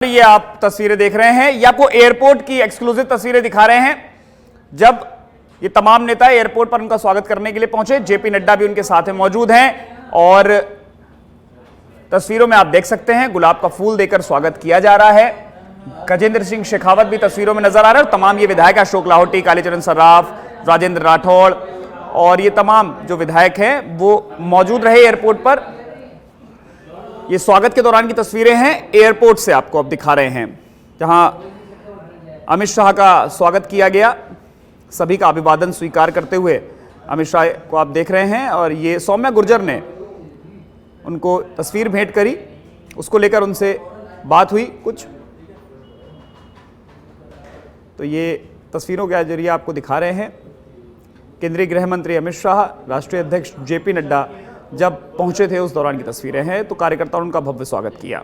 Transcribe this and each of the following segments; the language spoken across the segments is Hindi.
ये आप तस्वीरें देख रहे हैं, ये आपको एयरपोर्ट की एक्सक्लूसिव तस्वीरें दिखा रहे हैं जब ये तमाम नेता एयरपोर्ट पर उनका स्वागत करने के लिए पहुंचे। जेपी नड्डा भी उनके साथ में मौजूद हैं और तस्वीरों में आप देख सकते हैं गुलाब का फूल देकर स्वागत किया जा रहा है। गजेंद्र सिंह शेखावत भी तस्वीरों में नजर आ रहे हैं और तमाम ये विधायक अशोक लाहोटी, कालीचरण सर्राफ, राजेंद्र राठौड़ और ये तमाम जो विधायक हैं वो मौजूद रहे एयरपोर्ट पर। ये स्वागत के दौरान की तस्वीरें हैं, एयरपोर्ट से आपको अब दिखा रहे हैं जहां अमित शाह का स्वागत किया गया। सभी का अभिवादन स्वीकार करते हुए अमित शाह को आप देख रहे हैं और ये सौम्या गुर्जर ने उनको तस्वीर भेंट करी, उसको लेकर उनसे बात हुई कुछ। तो ये तस्वीरों के जरिए आपको दिखा रहे हैं केंद्रीय गृह मंत्री अमित शाह, राष्ट्रीय अध्यक्ष जेपी नड्डा जब पहुंचे थे उस दौरान की तस्वीरें हैं। तो कार्यकर्ताओं ने उनका भव्य स्वागत किया।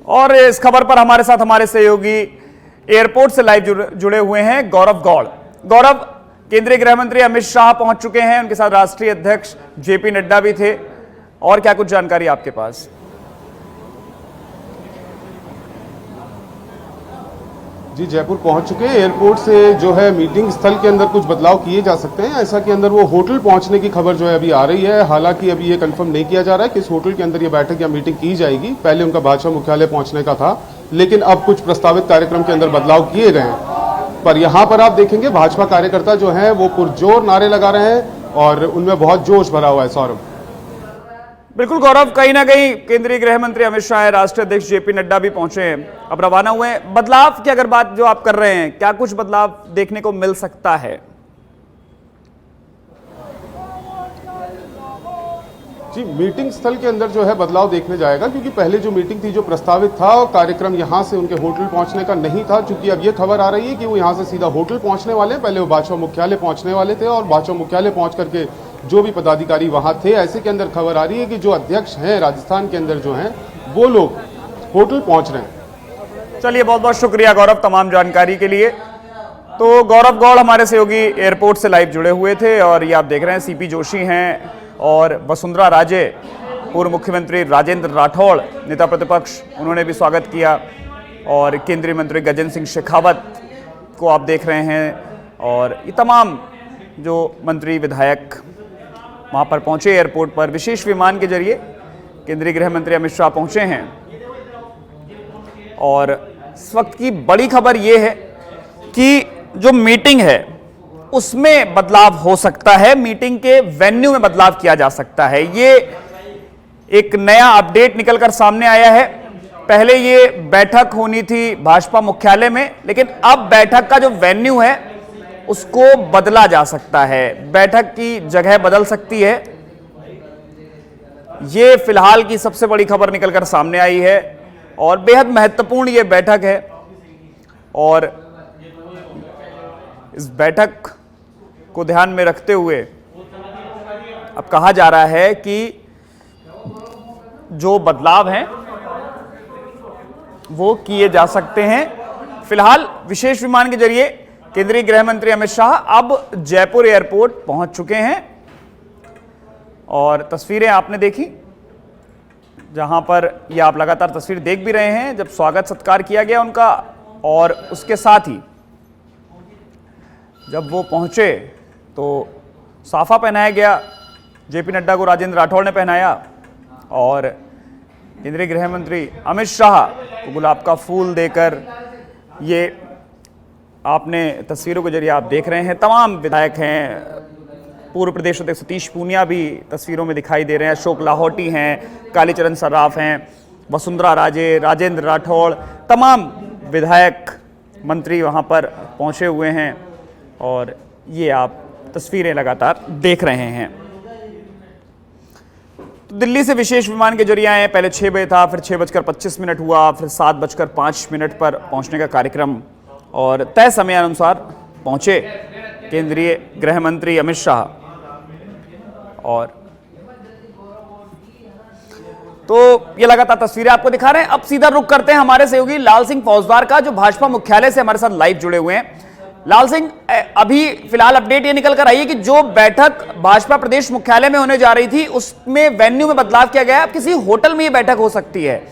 और इस खबर पर हमारे साथ हमारे सहयोगी एयरपोर्ट से लाइव जुड़े हुए हैं गौरव गौड़। गौरव, केंद्रीय गृह मंत्री अमित शाह पहुंच चुके हैं, उनके साथ राष्ट्रीय अध्यक्ष जेपी नड्डा भी थे, और क्या कुछ जानकारी आपके पास? जी, जयपुर पहुंच चुके हैं। एयरपोर्ट से जो है मीटिंग स्थल के अंदर कुछ बदलाव किए जा सकते हैं। ऐसा कि अंदर वो होटल पहुंचने की खबर जो है अभी आ रही है। हालांकि अभी ये कंफर्म नहीं किया जा रहा है कि इस होटल के अंदर ये बैठक या मीटिंग की जाएगी। पहले उनका भाजपा मुख्यालय पहुंचने का था, लेकिन अब कुछ प्रस्तावित कार्यक्रम के अंदर बदलाव किए गए हैं। पर यहाँ पर आप देखेंगे भाजपा कार्यकर्ता जो है वो पुरजोर नारे लगा रहे हैं और उनमें बहुत जोश भरा हुआ है। सौरभ, बिल्कुल गौरव, कहीं ना कहीं केंद्रीय गृह मंत्री अमित शाह, राष्ट्रीय अध्यक्ष जेपी नड्डा भी पहुंचे हैं, अब रवाना हुए हैं। बदलाव की अगर बात जो आप कर रहे हैं, क्या कुछ बदलाव देखने को मिल सकता है? जी, मीटिंग स्थल के अंदर जो है बदलाव देखने जाएगा, क्योंकि पहले जो मीटिंग थी, जो प्रस्तावित था और कार्यक्रम यहां से उनके होटल पहुंचने का नहीं था। चूंकि अब ये खबर आ रही है कि वो यहां से सीधा होटल पहुंचने वाले हैं। पहले वो भाजपा मुख्यालय पहुंचने वाले थे और भाजपा मुख्यालय पहुंच करके जो भी पदाधिकारी वहां थे, ऐसे के अंदर खबर आ रही है कि जो अध्यक्ष हैं राजस्थान के अंदर जो हैं वो लोग होटल पहुंच रहे हैं। चलिए, बहुत बहुत शुक्रिया गौरव तमाम जानकारी के लिए। तो गौरव गौड़ हमारे सहयोगी एयरपोर्ट से लाइव जुड़े हुए थे और ये आप देख रहे हैं सीपी जोशी हैं और वसुंधरा राजे, पूर्व मुख्यमंत्री राजेंद्र राठौड़ नेता प्रतिपक्ष, उन्होंने भी स्वागत किया। और केंद्रीय मंत्री गजेंद्र सिंह शेखावत को आप देख रहे हैं और ये तमाम जो मंत्री विधायक वहाँ पर पहुँचे एयरपोर्ट पर। विशेष विमान के जरिए केंद्रीय गृह मंत्री अमित शाह पहुँचे हैं और इस वक्त की बड़ी खबर ये है कि जो मीटिंग है उसमें बदलाव हो सकता है, मीटिंग के वेन्यू में बदलाव किया जा सकता है। ये एक नया अपडेट निकलकर सामने आया है। पहले ये बैठक होनी थी भाजपा मुख्यालय में, लेकिन अब बैठक का जो वेन्यू है उसको बदला जा सकता है, बैठक की जगह बदल सकती है। ये फिलहाल की सबसे बड़ी खबर निकलकर सामने आई है और बेहद महत्वपूर्ण ये बैठक है। और इस बैठक को ध्यान में रखते हुए अब कहा जा रहा है कि जो बदलाव हैं वो किए जा सकते हैं। फिलहाल विशेष विमान के जरिए केंद्रीय गृह मंत्री अमित शाह अब जयपुर एयरपोर्ट पहुंच चुके हैं और तस्वीरें आपने देखी जहां पर ये आप लगातार तस्वीर देख भी रहे हैं जब स्वागत सत्कार किया गया उनका। और उसके साथ ही जब वो पहुंचे तो साफा पहनाया गया, जेपी नड्डा को राजेंद्र राठौड़ ने पहनाया और केंद्रीय गृह मंत्री अमित शाह को गुलाब का फूल देकर, ये आपने तस्वीरों के जरिए आप देख रहे हैं तमाम विधायक हैं। पूर्व प्रदेश अध्यक्ष सतीश पूनिया भी तस्वीरों में दिखाई दे रहे हैं, अशोक लाहोटी हैं, कालीचरण सर्राफ हैं, वसुंधरा राजे, राजेंद्र राठौड़, तमाम विधायक मंत्री वहां पर पहुंचे हुए हैं और ये आप तस्वीरें लगातार देख रहे हैं। तो दिल्ली से विशेष विमान के जरिए आए, पहले 6 बजे था, फिर 6:25 हुआ, फिर 7:05 पर पहुंचने का कार्यक्रम और तय समय अनुसार पहुंचे केंद्रीय गृह मंत्री अमित शाह। और तो ये लगातार तस्वीरें आपको दिखा रहे हैं। अब सीधा रुख करते हैं हमारे सहयोगी लाल सिंह फौजदार का, जो भाजपा मुख्यालय से हमारे साथ लाइव जुड़े हुए हैं। लाल सिंह, अभी फिलहाल अपडेट ये निकल कर आई है कि जो बैठक भाजपा प्रदेश मुख्यालय में होने जा रही थी उसमें वेन्यू में बदलाव किया गया है। अब किसी होटल में ये बैठक हो सकती है।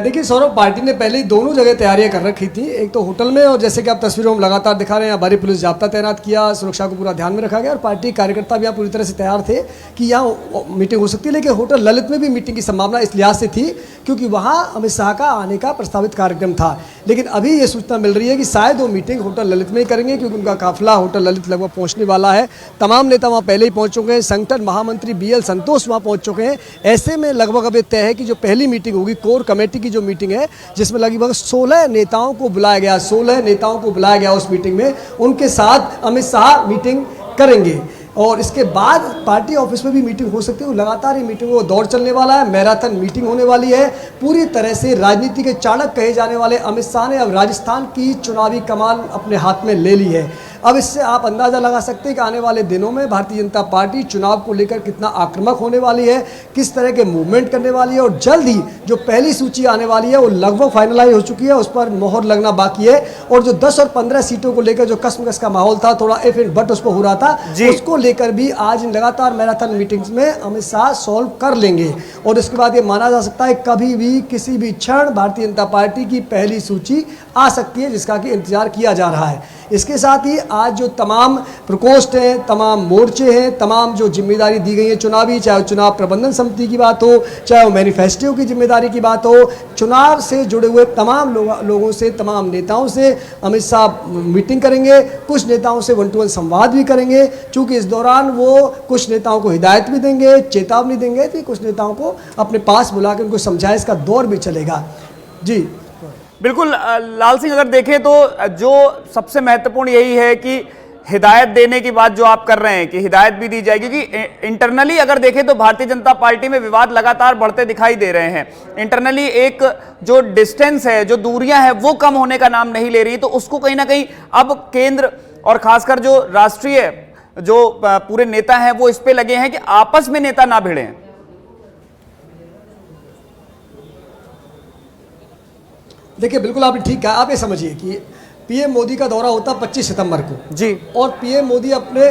देखिए सौरभ, पार्टी ने पहले ही दोनों जगह तैयारियां कर रखी थी, एक तो होटल में, और जैसे कि आप तस्वीरों में लगातार दिखा रहे हैं, भारी पुलिस जाब्ता तैनात किया, सुरक्षा को पूरा ध्यान में रखा गया और पार्टी कार्यकर्ता भी यहाँ पूरी तरह से तैयार थे कि यहाँ मीटिंग हो सकती है। लेकिन होटल ललित में भी मीटिंग की संभावना इस लिहाज से थी क्योंकि वहाँ अमित शाह का आने का प्रस्तावित कार्यक्रम था। लेकिन अभी ये सूचना मिल रही है कि शायद वो मीटिंग होटल ललित में ही करेंगे क्योंकि उनका काफिला होटल ललित लगभग पहुँचने वाला है। तमाम नेता वहाँ पहले ही पहुँच चुके हैं, संगठन महामंत्री BL संतोष वहाँ पहुँच चुके हैं। ऐसे में लगभग अब ये तय है कि जो पहली मीटिंग होगी कोर कमेटी की जो मीटिंग है, जिसमें लगभग 16 नेताओं को बुलाया गया, 16 नेताओं को बुलाया गया उस मीटिंग में, उनके साथ अमित शाह मीटिंग करेंगे और इसके बाद पार्टी ऑफिस में भी मीटिंग हो सकती है। लगातार ये मीटिंग वो दौर चलने वाला है, मैराथन मीटिंग होने वाली है। पूरी तरह से राजनीति के चाणक्य कहे जाने वाले अमित शाह ने अब राजस्थान की चुनावी कमान अपने हाथ में ले ली है। अब इससे आप अंदाज़ा लगा सकते हैं कि आने वाले दिनों में भारतीय जनता पार्टी चुनाव को लेकर कितना आक्रामक होने वाली है, किस तरह के मूवमेंट करने वाली है। और जल्द ही जो पहली सूची आने वाली है वो लगभग फाइनलाइज हो चुकी है, उस पर मोहर लगना बाकी है। और जो 10 और 15 सीटों को लेकर जो कसमकस का माहौल था, थोड़ा इफ एंड बट उस पर हो रहा था, उसको लेकर भी आज लगातार मैराथन मीटिंग्स में अमित शाह सॉल्व कर लेंगे। और इसके बाद ये माना जा सकता है कभी भी किसी भी क्षण भारतीय जनता पार्टी की पहली सूची आ सकती है, जिसका कि इंतजार किया जा रहा है। इसके साथ ही आज जो तमाम प्रकोष्ठ हैं, तमाम मोर्चे हैं, तमाम जो जिम्मेदारी दी गई है चुनावी, चाहे चुनाव प्रबंधन समिति की बात हो, चाहे वो मैनिफेस्टो की जिम्मेदारी की बात हो, चुनाव से जुड़े हुए तमाम लोगों से, तमाम नेताओं से अमित शाह मीटिंग करेंगे। कुछ नेताओं से 1-to-1 संवाद भी करेंगे, चूँकि इस दौरान वो कुछ नेताओं को हिदायत भी देंगे, चेतावनी देंगे, तो कुछ नेताओं को अपने पास बुला के उनको समझाइश का दौर भी चलेगा। जी बिल्कुल लाल सिंह, अगर देखें तो जो सबसे महत्वपूर्ण यही है कि हिदायत देने की बात जो आप कर रहे हैं कि हिदायत भी दी जाएगी, क्योंकि इंटरनली अगर देखें तो भारतीय जनता पार्टी में विवाद लगातार बढ़ते दिखाई दे रहे हैं। इंटरनली एक जो डिस्टेंस है, जो दूरियां हैं, वो कम होने का नाम नहीं ले रही। तो उसको कहीं ना कहीं अब केंद्र और खासकर जो राष्ट्रीय जो पूरे नेता हैं वो इस पे लगे हैं कि आपस में नेता ना भिड़ें। देखिए, बिल्कुल आपने ठीक कहा। आप ये समझिए कि पीएम मोदी का दौरा होता 25 सितंबर को जी, और पीएम मोदी अपने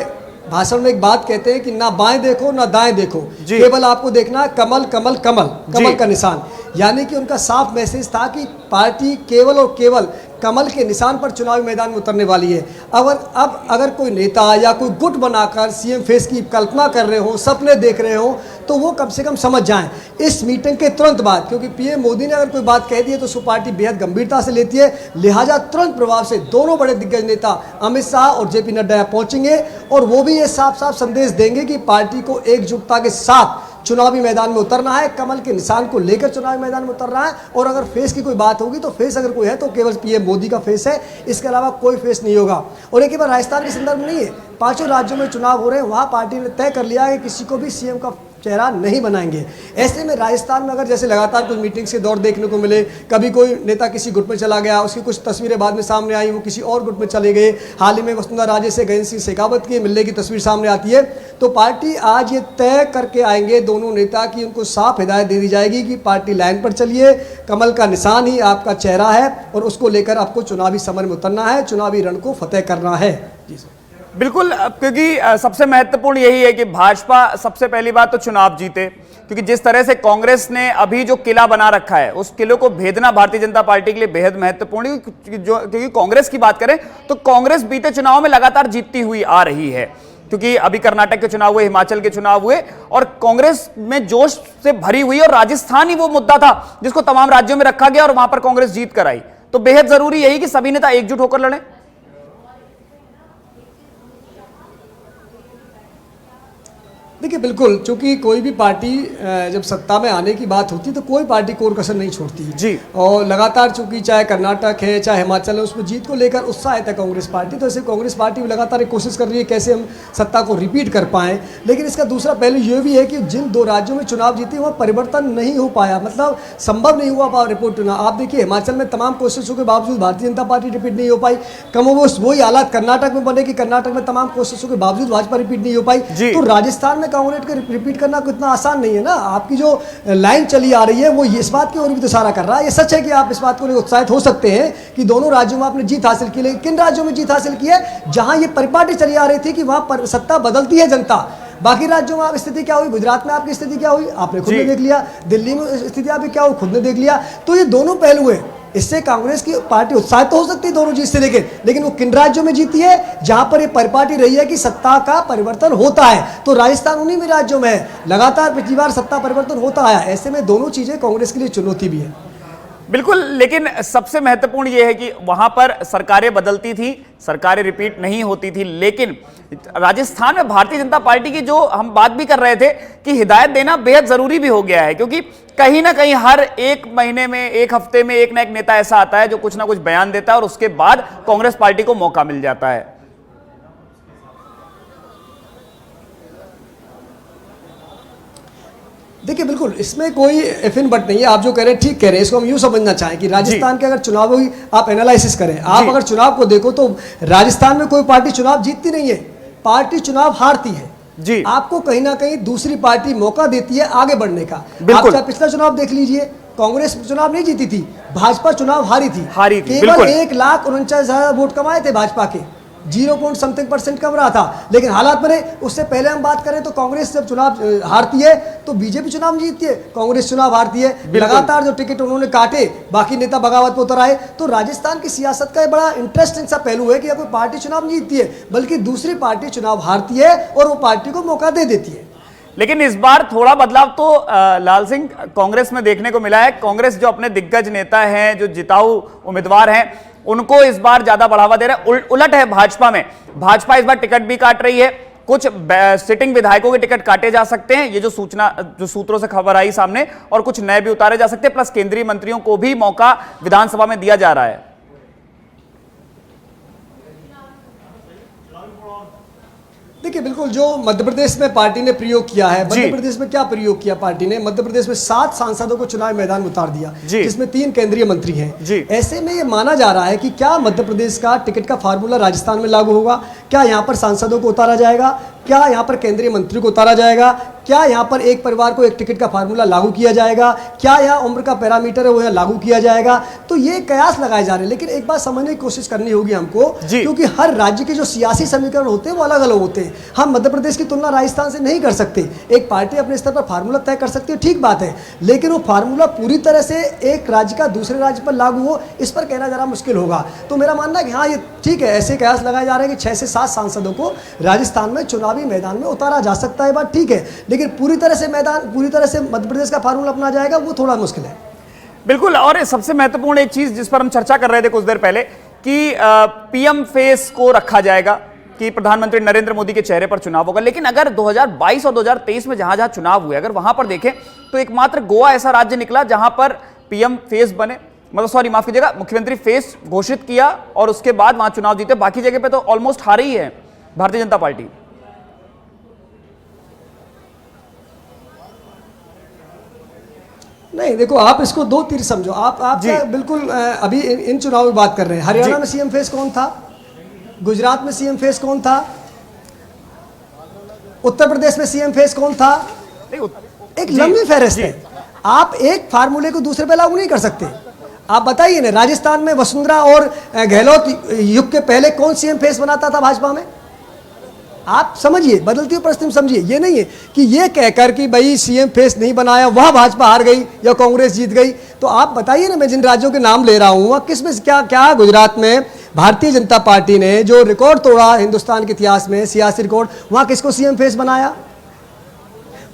भाषण में एक बात कहते हैं कि ना बाएं देखो ना दाएं देखो, केवल आपको देखना कमल कमल कमल कमल का निशान। यानी कि उनका साफ मैसेज था कि पार्टी केवल और केवल कमल के निशान पर चुनावी मैदान में उतरने वाली है। अगर कोई नेता या कोई गुट बनाकर सीएम फेस की कल्पना कर रहे हो, सपने देख रहे हो, तो वो कम से कम समझ जाएं इस मीटिंग के तुरंत बाद, क्योंकि पीएम मोदी ने अगर कोई बात कह दी है तो उसको पार्टी बेहद गंभीरता से लेती है। लिहाजा तुरंत प्रभाव से दोनों बड़े दिग्गज नेता अमित शाह और जेपी नड्डा पहुंचेंगे और वो भी ये साफ साफ संदेश देंगे कि पार्टी को एकजुटता के साथ चुनावी मैदान में उतरना है, कमल के निशान को लेकर चुनावी मैदान में उतरना है। और अगर फेस की कोई बात होगी तो फेस अगर कोई है तो केवल पीएम मोदी का फेस है, इसके अलावा कोई फेस नहीं होगा। और एक बार राजस्थान के संदर्भ में नहीं है, 5 राज्यों में चुनाव हो रहे हैं, वहाँ पार्टी ने तय कर लिया है कि किसी को भी सीएम का चेहरा नहीं बनाएंगे। ऐसे में राजस्थान में अगर जैसे लगातार कुछ मीटिंग्स के दौर देखने को मिले, कभी कोई नेता किसी गुट में चला गया, उसकी कुछ तस्वीरें बाद में सामने आई, वो किसी और गुट में चले गए। हाल ही में वसुंधरा राजे से गगन सिंह शेखावत की मिलने की तस्वीर सामने आती है। तो पार्टी आज ये तय करके आएंगे दोनों नेता की, उनको साफ हिदायत दे दी जाएगी कि पार्टी लाइन पर चलिए, कमल का निशान ही आपका चेहरा है और उसको लेकर आपको चुनावी समर में उतरना है, चुनावी रण को फतेह करना है। जी सर, बिल्कुल, क्योंकि सबसे महत्वपूर्ण यही है कि भाजपा सबसे पहली बात तो चुनाव जीते, क्योंकि जिस तरह से कांग्रेस ने अभी जो किला बना रखा है उस किले को भेदना भारतीय जनता पार्टी के लिए बेहद महत्वपूर्ण है। क्योंकि कांग्रेस की बात करें तो कांग्रेस बीते चुनाव में लगातार जीतती हुई आ रही है, क्योंकि अभी कर्नाटक के चुनाव हुए, हिमाचल के चुनाव हुए और कांग्रेस में जोश से भरी हुई, और राजस्थान ही वो मुद्दा था जिसको तमाम राज्यों में रखा गया और वहां पर कांग्रेस जीत कर आई। तो बेहद जरूरी यही कि सभी नेता एकजुट होकर लड़ें। देखिए, बिल्कुल, चूंकि कोई भी पार्टी जब सत्ता में आने की बात होती है तो कोई पार्टी कोर कसर नहीं छोड़ती जी। और लगातार चूंकि चाहे कर्नाटक है चाहे हिमाचल है, उसमें जीत को लेकर उत्साहित है कांग्रेस पार्टी। तो ऐसे कांग्रेस पार्टी भी लगातार एक कोशिश कर रही है कैसे हम सत्ता को रिपीट कर पाएं। लेकिन इसका दूसरा पहलू ये भी है कि जिन 2 राज्यों में चुनाव जीते वहाँ परिवर्तन नहीं हो पाया, मतलब संभव नहीं हुआ रिपोर्ट चुनाव। आप देखिए, हिमाचल में तमाम कोशिशों के बावजूद भारतीय जनता पार्टी रिपीट नहीं हो पाई। कमोबेश वही हालात कर्नाटक में बने कि कर्नाटक में तमाम कोशिशों के बावजूद भाजपा रिपीट नहीं हो पाई। तो राजस्थान में कांग्रेस को रिपीट करना इतना आसान नहीं है ना। आपकी जो लाइन चली आ रही है वो इस बात की ओर भी तो इशारा कर रहा है। ये सच है कि आप इस बात को लेकर उत्साहित हो सकते हैं कि दोनों राज्यों में आपने जीत हासिल की, लेकिन किन राज्यों में जीत हासिल की है? जहां ये परिपाटी चली आ रही थी कि वहां पर सत्ता बदलती है जनता। बाकी राज्यों में आप स्थिति क्या हुई, गुजरात में आपकी स्थिति क्या हुई आपने खुद ने देख लिया, दिल्ली में स्थिति आपकी क्या हुई खुद ने देख लिया। तो ये दोनों पहलू है। इससे कांग्रेस की पार्टी उत्साहित तो हो सकती है दोनों जीत से, लेकिन वो किन राज्यों में जीती है जहां पर ये परिपाटी रही है कि सत्ता का परिवर्तन होता है। तो राजस्थान उन्हीं में राज्यों में है, लगातार पिछली बार सत्ता परिवर्तन होता आया। ऐसे में दोनों चीजें कांग्रेस के लिए चुनौती भी है। बिल्कुल, लेकिन सबसे महत्वपूर्ण यह है कि वहां पर सरकारें बदलती थी, सरकारें रिपीट नहीं होती थी, लेकिन राजस्थान में भारतीय जनता पार्टी की जो हम बात भी कर रहे थे कि हिदायत देना बेहद जरूरी भी हो गया है, क्योंकि कहीं ना कहीं हर एक महीने में, एक हफ्ते में एक ना एक नेता ऐसा आता है जो कुछ ना कुछ बयान देता है और उसके बाद कांग्रेस पार्टी को मौका मिल जाता है। देखिए बिल्कुल इसमें कोई इफ इन बट नहीं है। आप जो कह रहे हैं ठीक कह रहे हैं। इसको हम यूं समझना चाहें कि राजस्थान के अगर चुनाव आप एनालिसिस करें, आप अगर चुनाव को देखो तो राजस्थान में कोई पार्टी चुनाव जीतती नहीं है, पार्टी चुनाव हारती है जी। आपको कहीं ना कहीं दूसरी पार्टी मौका देती है आगे बढ़ने का। आप चाहे पिछला चुनाव देख लीजिए, कांग्रेस चुनाव नहीं जीती थी, भाजपा चुनाव हारी थी। केवल 1,49,000 वोट कमाए थे भाजपा के, 0.something% कम रहा था। लेकिन हालात बने। उससे पहले हम बात करें तो कांग्रेस जब चुनाव हारती है तो बीजेपी चुनाव जीतती है, कांग्रेस चुनाव हारती है। लगातार जो टिकट उन्होंने काटे, बाकी नेता बगावत पर उतर आए। तो राजस्थान की सियासत का बड़ा इंटरेस्टिंग सा पहलू है कि कोई पार्टी चुनाव नहीं जीतती है, बल्कि दूसरी पार्टी चुनाव हारती है और वो पार्टी को मौका दे देती है। लेकिन इस बार थोड़ा बदलाव तो लाल सिंह कांग्रेस में देखने को मिला है। कांग्रेस जो अपने दिग्गज नेता हैं, जो जिताऊ उम्मीदवार हैं, उनको इस बार ज्यादा बढ़ावा दे रहा है। उलट है भाजपा में। भाजपा इस बार टिकट भी काट रही है, कुछ सिटिंग विधायकों के टिकट काटे जा सकते हैं, ये जो सूत्रों से खबर आई सामने, और कुछ नए भी उतारे जा सकते हैं। प्लस केंद्रीय मंत्रियों को भी मौका विधानसभा में दिया जा रहा है। देखिए बिल्कुल जो मध्य प्रदेश में पार्टी ने प्रयोग किया है, मध्य प्रदेश में क्या प्रयोग किया पार्टी ने? मध्य प्रदेश में 7 सांसदों को चुनाव मैदान में उतार दिया, जिसमें 3 केंद्रीय मंत्री हैं। ऐसे में ये माना जा रहा है कि क्या मध्य प्रदेश का टिकट का फार्मूला राजस्थान में लागू होगा? क्या यहाँ पर सांसदों को उतारा जाएगा? क्या यहाँ पर केंद्रीय मंत्री को उतारा जाएगा? क्या यहाँ पर एक परिवार को एक टिकट का फार्मूला लागू किया जाएगा? क्या यहाँ उम्र का पैरामीटर है वो यहाँ लागू किया जाएगा? तो ये कयास लगाए जा रहे हैं। लेकिन एक बात समझने की कोशिश करनी होगी हमको, क्योंकि हर राज्य के जो सियासी समीकरण होते हैं वो अलग अलग होते हैं। हम मध्य प्रदेश की तुलना राजस्थान से नहीं कर सकते। एक पार्टी अपने स्तर पर फार्मूला तय कर सकती है, ठीक बात है, लेकिन वो फार्मूला पूरी तरह से एक राज्य का दूसरे राज्य पर लागू हो, इस पर कहना जरा मुश्किल होगा। तो मेरा मानना है कि हाँ ये ठीक है, ऐसे कयास लगाए जा रहे हैं कि 6 से 7 सांसदों को राजस्थान में चुनावी मैदान में उतारा जा सकता है, बात ठीक है, लेकिन पूरी तरह से मध्य प्रदेश का फार्मूला अपना जाएगा वो थोड़ा मुश्किल है। बिल्कुल। और सबसे महत्वपूर्ण एक चीज जिस पर हम चर्चा कर रहे थे कुछ देर पहले कि पीएम फेस को रखा जाएगा कि प्रधानमंत्री नरेंद्र मोदी के चेहरे पर चुनाव होगा। लेकिन अगर 2022 और 2023 में जहां जहां चुनाव हुए, अगर वहां पर देखें तो एकमात्र गोवा ऐसा राज्य निकला जहां पर पीएम फेस बने, मतलब सॉरी माफ कीजिएगा, मुख्यमंत्री फेस घोषित किया और उसके बाद वहां चुनाव जीते। बाकी जगह पे तो ऑलमोस्ट हारी ही है भारतीय जनता पार्टी। नहीं देखो, आप इसको 2 तीर समझो। आप क्या बिल्कुल अभी इन चुनाव में बात कर रहे हैं। हरियाणा में सीएम फेस कौन था? गुजरात में सीएम फेस कौन था? उत्तर प्रदेश में सीएम फेस कौन था? एक लंबी फहरिस्त है। आप एक फार्मूले को दूसरे पे लागू नहीं कर सकते। आप बताइए ना, राजस्थान में वसुंधरा और गहलोत युग के पहले कौन सीएम फेस बनाता था भाजपा में? आप समझिए, बदलती हुई परिस्थिति में समझिए। ये नहीं है कि ये कहकर कि भाई सीएम फेस नहीं बनाया वह भाजपा हार गई या कांग्रेस जीत गई। तो आप बताइए ना, मैं जिन राज्यों के नाम ले रहा हूं वह किसमें क्या गुजरात में भारतीय जनता पार्टी ने जो रिकॉर्ड तोड़ा हिंदुस्तान के इतिहास में, सियासी रिकॉर्ड, वहां किसको सीएम फेस बनाया?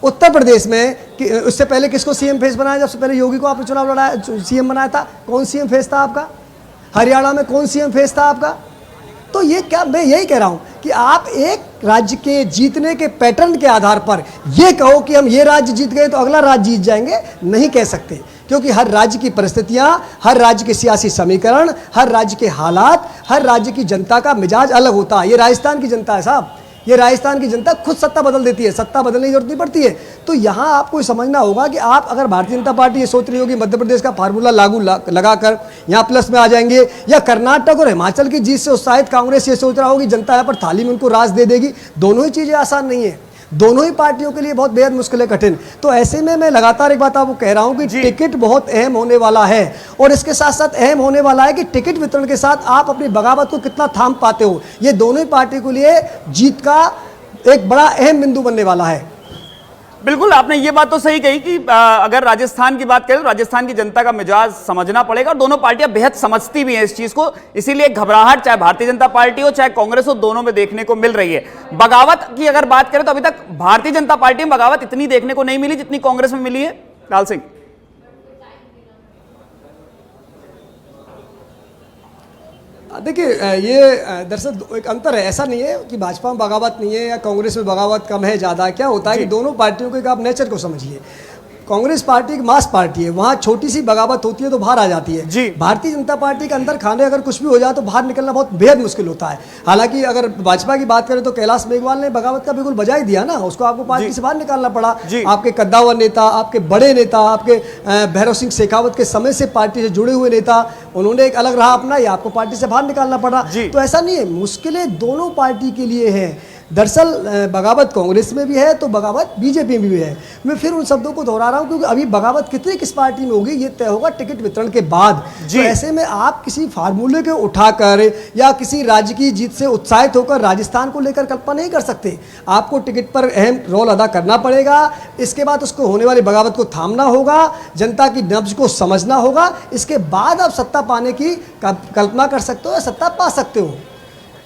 उत्तर प्रदेश में उससे पहले किसको सीएम फेस बनाया? जब से पहले योगी को आपने चुनाव लड़ाया, सीएम बनाया था, कौन सीएम फेस था आपका? हरियाणा में कौन सीएम फेस था आपका? तो ये क्या, मैं यही कह रहा हूं कि आप एक राज्य के जीतने के पैटर्न के आधार पर ये कहो कि हम ये राज्य जीत गए तो अगला राज्य जीत जाएंगे, नहीं कह सकते। क्योंकि हर राज्य की परिस्थितियां, हर राज्य के सियासी समीकरण, हर राज्य के हालात, हर राज्य की जनता का मिजाज अलग होता है। ये राजस्थान की जनता है साहब, ये राजस्थान की जनता खुद सत्ता बदल देती है, सत्ता बदलने की जरूरत नहीं पड़ती है। तो यहाँ आपको समझना होगा कि आप अगर भारतीय जनता पार्टी ये सोच रही होगी मध्य प्रदेश का फार्मूला लागू लगाकर यहाँ प्लस में आ जाएंगे, या कर्नाटक और हिमाचल की जीत से उत्साहित कांग्रेस ये सोच रहा होगी जनता यहाँ पर थाली में उनको राज दे देगी, दोनों ही चीज़ें आसान नहीं है। दोनों ही पार्टियों के लिए बहुत बेहद मुश्किल है, कठिन। तो ऐसे में मैं लगातार एक बात आपको कह रहा हूं कि टिकट बहुत अहम होने वाला है, और इसके साथ साथ अहम होने वाला है कि टिकट वितरण के साथ आप अपनी बगावत को कितना थाम पाते हो। ये दोनों ही पार्टी के लिए जीत का एक बड़ा अहम बिंदु बनने वाला है। बिल्कुल, आपने ये बात तो सही कही कि अगर राजस्थान की बात करें तो राजस्थान की जनता का मिजाज समझना पड़ेगा, और दोनों पार्टियां बेहद समझती भी हैं इस चीज को, इसीलिए घबराहट चाहे भारतीय जनता पार्टी हो चाहे कांग्रेस हो, दोनों में देखने को मिल रही है। बगावत की अगर बात करें तो अभी तक भारतीय जनता पार्टी में बगावत इतनी देखने को नहीं मिली जितनी कांग्रेस में मिली है। लाल सिंह, देखिए, ये दरअसल एक अंतर है। ऐसा नहीं है कि भाजपा में बगावत नहीं है या कांग्रेस में बगावत कम है ज़्यादा है। क्या होता है कि दोनों पार्टियों के आप नेचर को समझिए। कांग्रेस पार्टी एक मास पार्टी है, वहाँ छोटी सी बगावत होती है तो बाहर आ जाती है। जी। भारतीय जनता पार्टी के अंदर खाने अगर कुछ भी हो जाए तो बाहर निकलना बहुत बेहद मुश्किल होता है। हालांकि अगर भाजपा की बात करें तो कैलाश मेघवाल ने बगावत का बिल्कुल बजा ही दिया ना, उसको आपको पार्टी से बाहर निकालना पड़ा। आपके कद्दावर नेता, आपके बड़े नेता, आपके भैरव सिंह शेखावत के समय से पार्टी से जुड़े हुए नेता, उन्होंने एक अलग राह अपनाई, आपको पार्टी से बाहर निकालना पड़ा। तो ऐसा नहीं है, मुश्किलें दोनों पार्टी के लिए हैं। दरअसल बगावत कांग्रेस में भी है तो बगावत बीजेपी में भी है। मैं फिर उन शब्दों को दोहरा रहा हूं क्योंकि अभी बगावत कितनी किस पार्टी में होगी ये तय होगा टिकट वितरण के बाद। तो ऐसे में आप किसी फार्मूले को उठाकर या किसी राज्य की जीत से उत्साहित होकर राजस्थान को लेकर कल्पना नहीं कर सकते। आपको टिकट पर अहम रोल अदा करना पड़ेगा, इसके बाद उसको होने वाली बगावत को थामना होगा, जनता की नब्ज को समझना होगा, इसके बाद आप सत्ता पाने की कल्पना कर सकते हो या सत्ता पा सकते हो।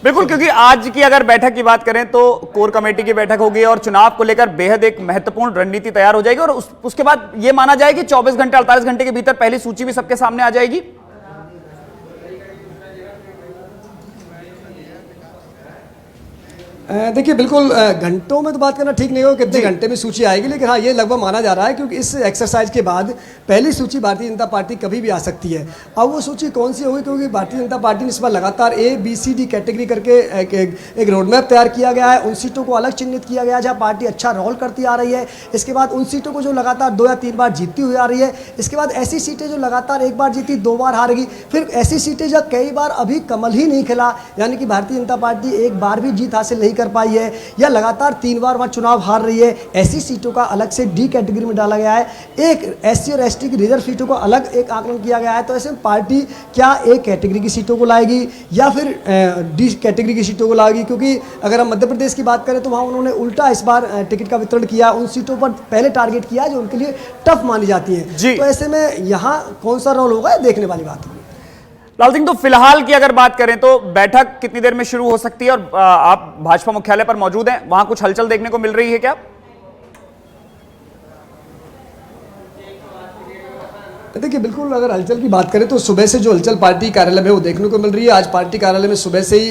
बिल्कुल, क्योंकि आज की अगर बैठक की बात करें तो कोर कमेटी की बैठक होगी और चुनाव को लेकर बेहद एक महत्वपूर्ण रणनीति तैयार हो जाएगी, और उसके बाद यह माना जाए कि 24 घंटे 48 घंटे के भीतर पहली सूची भी सबके सामने आ जाएगी। देखिए, बिल्कुल घंटों में तो बात करना ठीक नहीं होगा कितने घंटे में सूची आएगी, लेकिन हाँ ये लगभग माना जा रहा है क्योंकि इस एक्सरसाइज के बाद पहली सूची भारतीय जनता पार्टी कभी भी आ सकती है। अब वो सूची कौन सी होगी, क्योंकि भारतीय जनता पार्टी ने इस बार लगातार A-B-C-D कैटेगरी करके एक रोड मैप तैयार किया गया है। उन सीटों को अलग चिन्हित किया गया है जहाँ पार्टी अच्छा रोल करती आ रही है। इसके बाद उन सीटों को जो लगातार 2 या 3 बार जीतती हुई आ रही है। इसके बाद ऐसी सीटें जो लगातार 1 बार जीती 2 बार हारेगी। फिर ऐसी सीटें जब कई बार अभी कमल ही नहीं खिला, यानी कि भारतीय जनता पार्टी एक बार भी जीत हासिल नहीं कर पाई है या लगातार 3 बार वहां चुनाव हार रही है। ऐसी सीटों का अलग से D कैटेगरी में डाला गया है। एक SC और ST की रिजर्व सीटों का अलग एक आकलन किया गया है। तो ऐसे में पार्टी क्या A कैटेगरी की सीटों को लाएगी या फिर D कैटेगरी की सीटों को लाएगी, क्योंकि अगर हम मध्य प्रदेश की बात करें तो वहां उन्होंने उल्टा इस बार टिकट का वितरण किया, उन सीटों पर पहले टारगेट किया जो उनके लिए टफ मानी जाती है। तो ऐसे में यहाँ कौन सा रोल होगा देखने वाली बात है। लाल सिंह, तो फिलहाल की अगर बात करें तो बैठक कितनी देर में शुरू हो सकती है, और आप भाजपा मुख्यालय पर मौजूद हैं, वहां कुछ हलचल देखने को मिल रही है क्या? देखिए, बिल्कुल अगर हलचल की बात करें तो सुबह से जो हलचल पार्टी कार्यालय में वो देखने को मिल रही है। आज पार्टी कार्यालय में सुबह से ही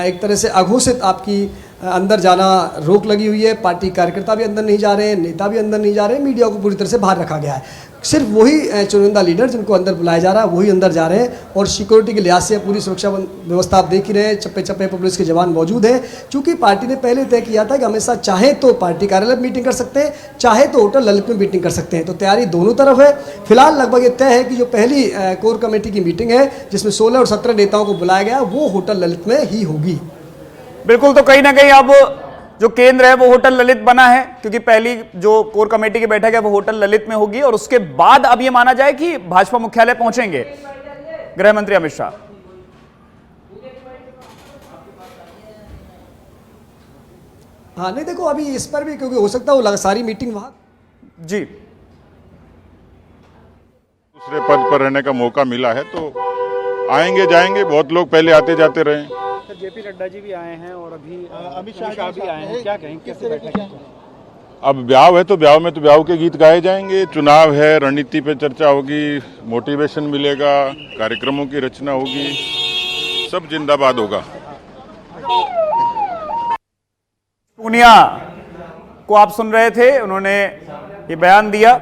एक तरह से अघोषित आपकी अंदर जाना रोक लगी हुई है। पार्टी कार्यकर्ता भी अंदर नहीं जा रहे हैं, नेता भी अंदर नहीं जा रहे हैं, मीडिया को पूरी तरह से बाहर रखा गया है। सिर्फ वही चुनिंदा लीडर जिनको अंदर बुलाया जा रहा है वही अंदर जा रहे हैं, और सिक्योरिटी के लिहाज से पूरी सुरक्षा व्यवस्था आप देख ही रहे हैं। चप्पे चप्पे पर पुलिस के जवान मौजूद हैं, क्योंकि पार्टी ने पहले तय किया था कि हमेशा चाहे तो पार्टी कार्यालय में मीटिंग कर सकते हैं, चाहे तो होटल ललित में मीटिंग कर सकते हैं। तो तैयारी दोनों तरफ है। फिलहाल लगभग ये तय है कि जो पहली कोर कमेटी की मीटिंग है जिसमें 16 और 17 नेताओं को बुलाया गया वो होटल ललित में ही होगी। बिल्कुल, तो कहीं ना कहीं अब जो केंद्र है वो होटल ललित बना है, क्योंकि पहली जो कोर कमेटी की बैठक है वो होटल ललित में होगी, और उसके बाद अब ये माना जाए कि भाजपा मुख्यालय पहुंचेंगे गृह मंत्री अमित शाह। हाँ नहीं, देखो अभी इस पर भी क्योंकि हो सकता है वो सारी मीटिंग वहां जी दूसरे पद पर रहने का मौका मिला है तो आएंगे जाएंगे, बहुत लोग पहले आते जाते रहे। जेपी नड्डा जी भी आए हैं और अभी अमित शाह भी आए हैं, क्या कहें कैसे बैठे? अब ब्याह है तो ब्याह में तो ब्याह के गीत गाए जाएंगे, चुनाव है, रणनीति पे चर्चा होगी, मोटिवेशन मिलेगा, कार्यक्रमों की रचना होगी, सब जिंदाबाद होगा। पूनिया को आप सुन रहे थे, उन्होंने ये बयान दिया